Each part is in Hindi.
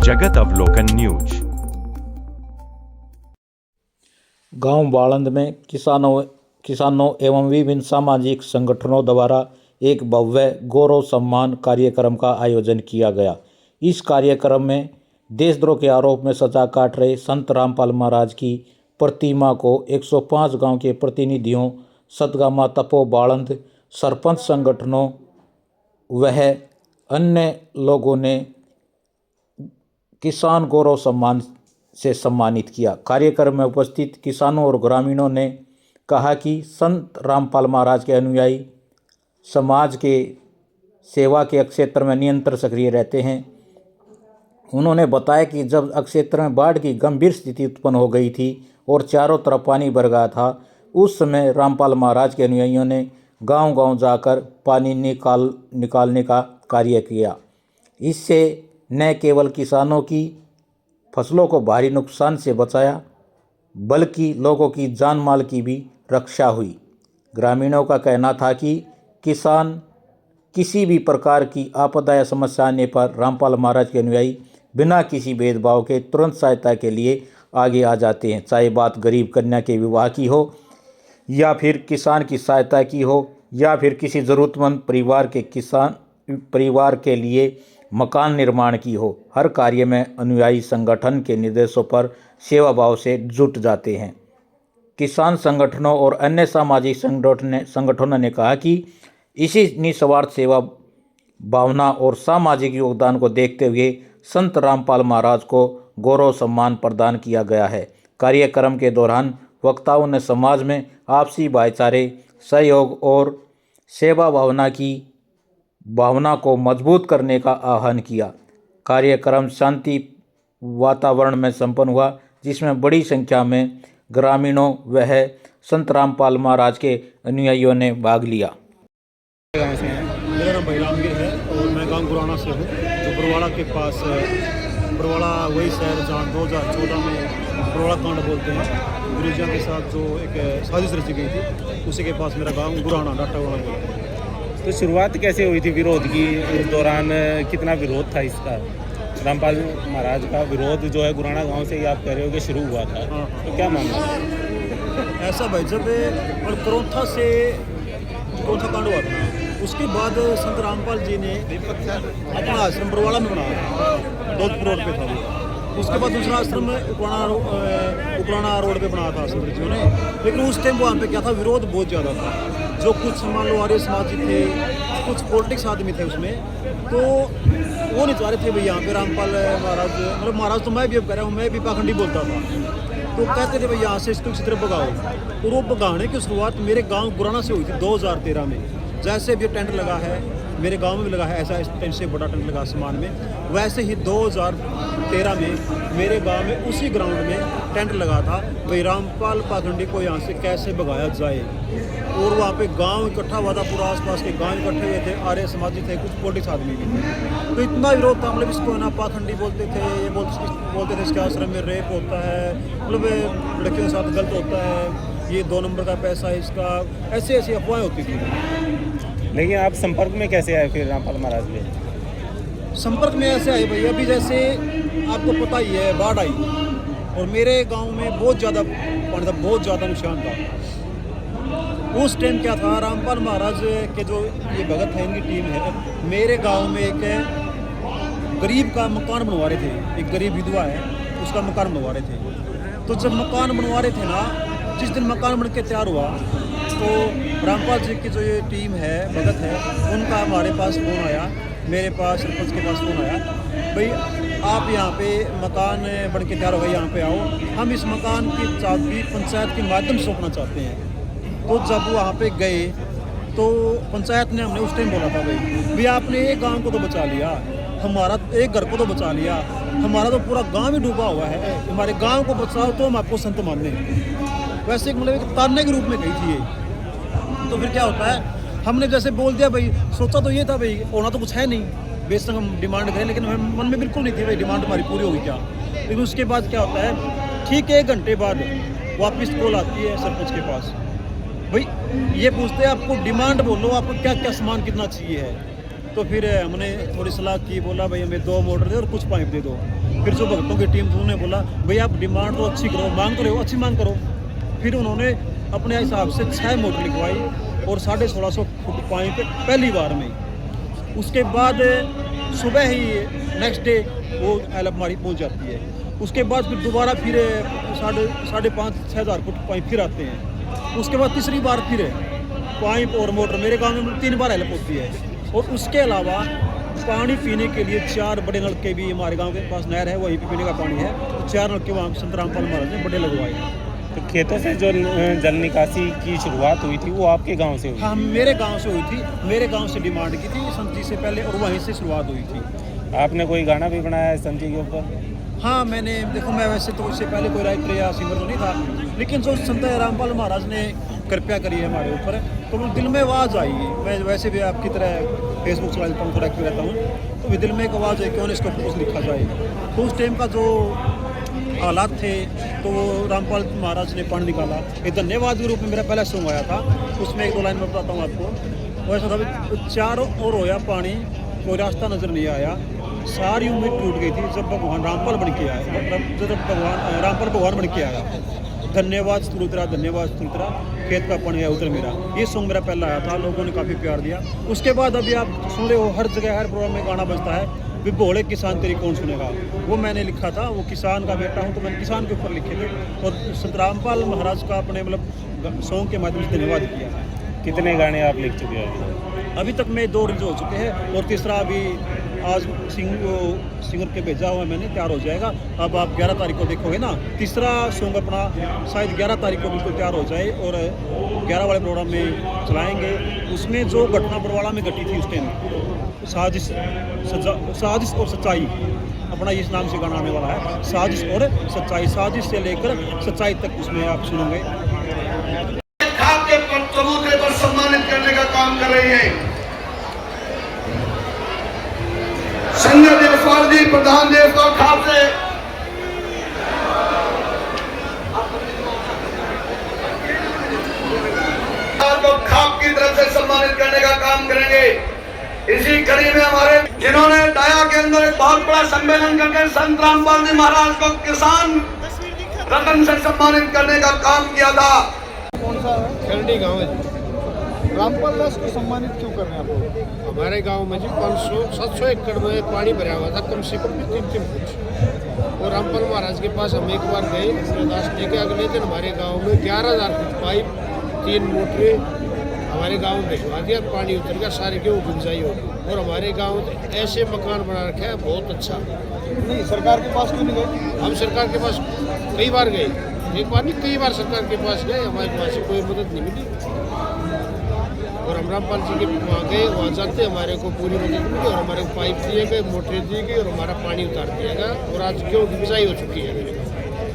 जगत अवलोकन न्यूज। गांव बाळंद में किसानों एवं विभिन्न सामाजिक संगठनों द्वारा एक भव्य गौरव सम्मान कार्यक्रम का आयोजन किया गया। इस कार्यक्रम में देशद्रोह के आरोप में सजा काट रहे संत रामपाल महाराज की प्रतिमा को 105 गांव के प्रतिनिधियों, सतगामा तपो बाळंद सरपंच संगठनों वह अन्य लोगों ने किसान गौरव सम्मान से सम्मानित किया। कार्यक्रम में उपस्थित किसानों और ग्रामीणों ने कहा कि संत रामपाल महाराज के अनुयायी समाज के सेवा के क्षेत्र में निरंतर सक्रिय रहते हैं। उन्होंने बताया कि जब क्षेत्र में बाढ़ की गंभीर स्थिति उत्पन्न हो गई थी और चारों तरफ पानी भर गया था, उस समय रामपाल महाराज के अनुयायियों ने गांव-गांव जाकर पानी निकालने का कार्य किया। इससे न केवल किसानों की फसलों को भारी नुकसान से बचाया, बल्कि लोगों की जान माल की भी रक्षा हुई। ग्रामीणों का कहना था कि किसान किसी भी प्रकार की आपदा या समस्या आने पर रामपाल महाराज के अनुयायी बिना किसी भेदभाव के तुरंत सहायता के लिए आगे आ जाते हैं। चाहे बात गरीब कन्या के विवाह की हो, या फिर किसान की सहायता की हो, या फिर किसी ज़रूरतमंद परिवार के लिए मकान निर्माण की हो, हर कार्य में अनुयायी संगठन के निर्देशों पर सेवा भाव से जुट जाते हैं। किसान संगठनों और अन्य सामाजिक संगठनों ने कहा कि इसी निस्वार्थ सेवा भावना और सामाजिक योगदान को देखते हुए संत रामपाल महाराज को गौरव सम्मान प्रदान किया गया है। कार्यक्रम के दौरान वक्ताओं ने समाज में आपसी भाईचारे, सहयोग और सेवा भावना को मजबूत करने का आह्वान किया। कार्यक्रम शांति वातावरण में संपन्न हुआ, जिसमें बड़ी संख्या में ग्रामीणों व संत रामपाल महाराज के अनुयायियों ने भाग लिया। मेरा नाम भाई रामगिर है और मैं गांव गुराना से हूँ, जो बरवाड़ा के पास है। बरवाड़ा वही शहर जहाँ 2014 में बरवाड़ा कांड बोलते हैं, अंग्रेजों के साथ जो एक साजिश रची गई थी, उसी के पास मेरा गांव गुराना डाटा गुराना बोलते हैं। तो शुरुआत कैसे हुई थी विरोध की? उस दौरान कितना विरोध था इसका? रामपाल महाराज का विरोध जो है गुराना गांव से ही आप कह रहे हो कि शुरू हुआ था। हाँ। तो क्या मामला है? ऐसा भाई, जब और करोथा कांड हुआ था, उसके बाद संत रामपाल जी ने अपना आश्रम बरवाड़ा में बनाया, दौलतपुर रोड पे था वो। उसके बाद दूसरा आश्रम उपराना रोड पे बनाया था संत जी ने। लेकिन उस टाइम वहाँ पे क्या था, विरोध बहुत ज़्यादा था। जो कुछ मान लो आर्य समाजी थे, कुछ पॉलिटिक्स आदमी थे उसमें, तो वो नहीं चाह रहे थे भाई यहाँ पे रामपाल महाराज, मतलब महाराज तो मैं भी अब कह रहा हूँ, मैं भी पाखंडी बोलता था, तो कहते थे भाई यहाँ से इसको इसी तरह भगाओ। और वो भगाने की शुरुआत मेरे गांव गुराना से हुई थी 2013 में। जैसे भी टेंट लगा है, मेरे गांव में भी लगा है, ऐसा इस टेंट से बड़ा टेंट लगा आसमान में, वैसे ही 2013 में मेरे गांव में उसी ग्राउंड में टेंट लगा था भाई रामपाल पाखंडी को यहाँ से कैसे भगाया जाए। और वहाँ पे गांव इकट्ठा हुआ था, पूरा आसपास के गांव इकट्ठे हुए थे, आर्य समाजी थे, कुछ पॉलिटिक्स आदमी भी थे। तो इतना विरोध था, मतलब इसको ना पाखंडी बोलते थे, ये बोलते थे इसके आश्रम में रेप होता है, मतलब लड़कियों के साथ गलत होता है, ये 2 नंबर का पैसा है इसका, ऐसी अफवाहें होती थी। लेकिन आप संपर्क में कैसे आए फिर रामपाल महाराज के? संपर्क में ऐसे आए भाई, अभी जैसे आपको पता ही है बाढ़ आई और मेरे गांव में बहुत ज़्यादा पानी था, बहुत ज़्यादा नुकसान था। उस टाइम क्या था, रामपाल महाराज के जो ये भगत है, इनकी टीम है, मेरे गांव में एक गरीब का मकान बनवा रहे थे। एक गरीब विधवा है, उसका मकान बनवा रहे थे। तो जब मकान बनवा रहे थे ना, जिस दिन मकान बन के तैयार हुआ, तो रामपाल जी की जो ये टीम है, भगत है, उनका हमारे पास फ़ोन आया, मेरे पास सरपंच के पास फ़ोन आया, भाई आप यहाँ पे मकान बन के तैयार हो गए, यहाँ पे आओ, हम इस मकान की चाबी पंचायत के माध्यम से सौंपना चाहते हैं। तो जब वहाँ पे गए तो पंचायत ने हमने उस टाइम बोला था भाई आपने एक गांव को तो बचा लिया, हमारा एक घर को तो बचा लिया, हमारा तो पूरा गांव ही डूबा हुआ है, हमारे गांव को बचाओ तो हम आपको संत मान लें। वैसे मतलब एक तारने के रूप में गई थी ये। तो फिर क्या होता है, हमने जैसे बोल दिया भाई, सोचा तो ये था भाई होना तो कुछ है नहीं, बेशक हम डिमांड करें, लेकिन मन में बिल्कुल नहीं थी भाई डिमांड हमारी पूरी होगी क्या। लेकिन उसके बाद क्या होता है, ठीक 1 घंटे बाद वापस कॉल आती है सरपंच के पास, भाई ये पूछते हैं आपको डिमांड बोलो, आपको क्या क्या सामान कितना चाहिए है। तो फिर हमने थोड़ी सलाह की, बोला भाई हमें 2 मोटर दे और कुछ पाइप दे दो। फिर जो भक्तों की टीम थी उन्होंने बोला भैया आप डिमांड तो अच्छी करो, मांग तो रहे हो, अच्छी मांग करो। फिर उन्होंने अपने हिसाब से 6 मोटर लिखवाई और 1650 फुट पाइप पहली बार में। उसके बाद सुबह ही नेक्स्ट डे वो एल हमारी पहुँच जाती है। उसके बाद फिर दोबारा फिर 5,500-6 हज़ार फुट पाइप फिर आते हैं। उसके बाद तीसरी बार फिर पाइप और मोटर मेरे गांव में 3 बार हेल्प होती है। और उसके अलावा पानी पीने के लिए 4 बड़े नलके भी हमारे गांव के पास नहर है, वहीं पे पीने का पानी है, तो 4 नलके वहाँ संत रामपाल महाराज ने बड़े लगवाए हैं। तो खेतों से जो जल निकासी की शुरुआत हुई थी वो आपके गांव से हुई? हाँ, मेरे गांव से हुई थी। मेरे गांव से डिमांड की थी संत जी से पहले और वहीं से शुरुआत हुई थी। आपने कोई गाना भी बनाया है संत जी के ऊपर? हाँ, मैंने देखो, मैं वैसे तो इससे पहले कोई राइटर या सिंगर तो नहीं था, लेकिन जो संत रामपाल महाराज ने कृपया करी है हमारे ऊपर, तो वो दिल में आवाज़ आई। मैं वैसे भी आपकी तरह फेसबुक चला लेता हूँ, थोड़ा एक्टिव रहता हूँ, तो भी दिल में एक आवाज़ है क्यों इसको कुछ लिखा जाए। तो उस टाइम का जो हालात थे, तो वो रामपाल महाराज ने पानी निकाला, एक धन्यवाद के रूप में मेरा पहला सॉन्ग आया था। उसमें 1-2 लाइन में बताता हूँ आपको। वैसा था, चारों ओर होया पानी, कोई रास्ता नज़र नहीं आया, सारी उम्मीद टूट गई थी जब भगवान रामपाल बन के आए, जब रामपाल भगवान बन के आया। धन्यवाद स्तुतिरा, धन्यवाद स्तुतिरा, खेत का पानी है उधर मेरा। ये सॉन्ग मेरा पहला आया था, लोगों ने काफ़ी प्यार दिया। उसके बाद अभी आप सुन रहे हो हर जगह हर प्रोग्राम में गाना बजता है, भी भोले किसान तेरी कौन सुनेगा। वो मैंने लिखा था, वो किसान का बेटा हूँ तो मैंने किसान के ऊपर लिखे थे और संत रामपाल महाराज का अपने मतलब सॉन्ग के माध्यम से धन्यवाद किया। कितने गाने आप लिख चुके हैं अभी तक? मैं 2 रिलीज हो चुके हैं और तीसरा अभी आज सिंगर के भेजा हुआ मैंने, तैयार हो जाएगा। अब आप 11 तारीख को देखोगे ना, तीसरा सॉन्ग अपना शायद 11 तारीख को बिल्कुल तैयार हो जाए और 11 वाले प्रोग्राम में चलाएंगे। उसमें जो घटना बरवाड़ा में घटी थी उस टाइम, साजिश और सच्चाई, अपना इस नाम से गाना आने वाला है, साजिश और सच्चाई। साजिश से लेकर सच्चाई तक उसमें आप सुनोगे। खाद्य चबूतरे पर सम्मानित करने का काम कर रही है संजय जायसवाल जी, प्रधान जायसवाल खाप से। खाप की तरफ से सम्मानित करने का काम करेंगे। इसी कड़ी में हमारे जिन्होंने दाया के अंदर एक बहुत बड़ा सम्मेलन करके संत रामपाल जी महाराज को किसान रतन से सम्मानित करने का काम किया था। कौन सा है? खेरडी गाँव है। रामपाल दास को सम्मानित क्यों कर रहे हैं आप लोग? हमारे गांव में जी 500-700 एकड़ में पानी भरा हुआ था, कम से कम भी 3-3 फुट। और रामपाल महाराज के पास हम एक बार गए अरदास लेके। अगले दिन हमारे गांव में 11,000 फुट पाइप, 3 मोटरें हमारे गांव में भिजवा दिया, पानी उतर गया, सारे के गुंजाई हो गई। और हमारे गांव में ऐसे मकान बना रखे हैं, बहुत अच्छा। नहीं, सरकार के पास क्यों नहीं गए? हम सरकार के पास कई बार गए, एक बार नहीं कई बार सरकार के पास गए, हमारे पास से कोई मदद नहीं मिली। और हम रामपाल जी के वहाँ गए, वहाँ जाते हमारे को पूरी मदद मिली और हमारे को पाइप दिए गए, मोटरें दी गई और हमारा पानी उतार दिया गया। और आज क्यों बिजाई हो चुकी है मेरे को।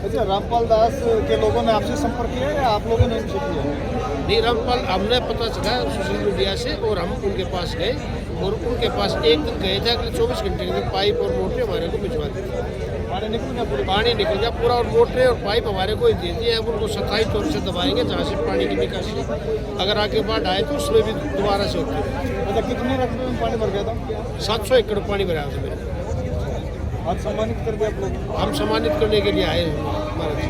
अच्छा, रामपाल दास के लोगों ने आपसे संपर्क किया या आप लोगों ने उनसे किया? नहीं, रामपाल हमने पता चला सोशल मीडिया से और हम उनके पास गए और उनके पास एक दिन गए थे, अगले 24 घंटे के पाइप और मोटरें हमारे को भिजवा दी। पानी निकल गया पूरा और मोटरें और पाइप हमारे को दे दिए। अब उनको स्थायी तौर से दबाएंगे जहाँ से पानी की निकासी अगर आगे बाढ़ आए तो उसमें भी दोबारा से होती है। अच्छा, कितने रकबे में पानी भर गया था? 700 एकड़ पानी भरा था मेरे। आज सम्मानित कर दिया आप लोग? हम सम्मानित करने के लिए आए हैं महाराज जी।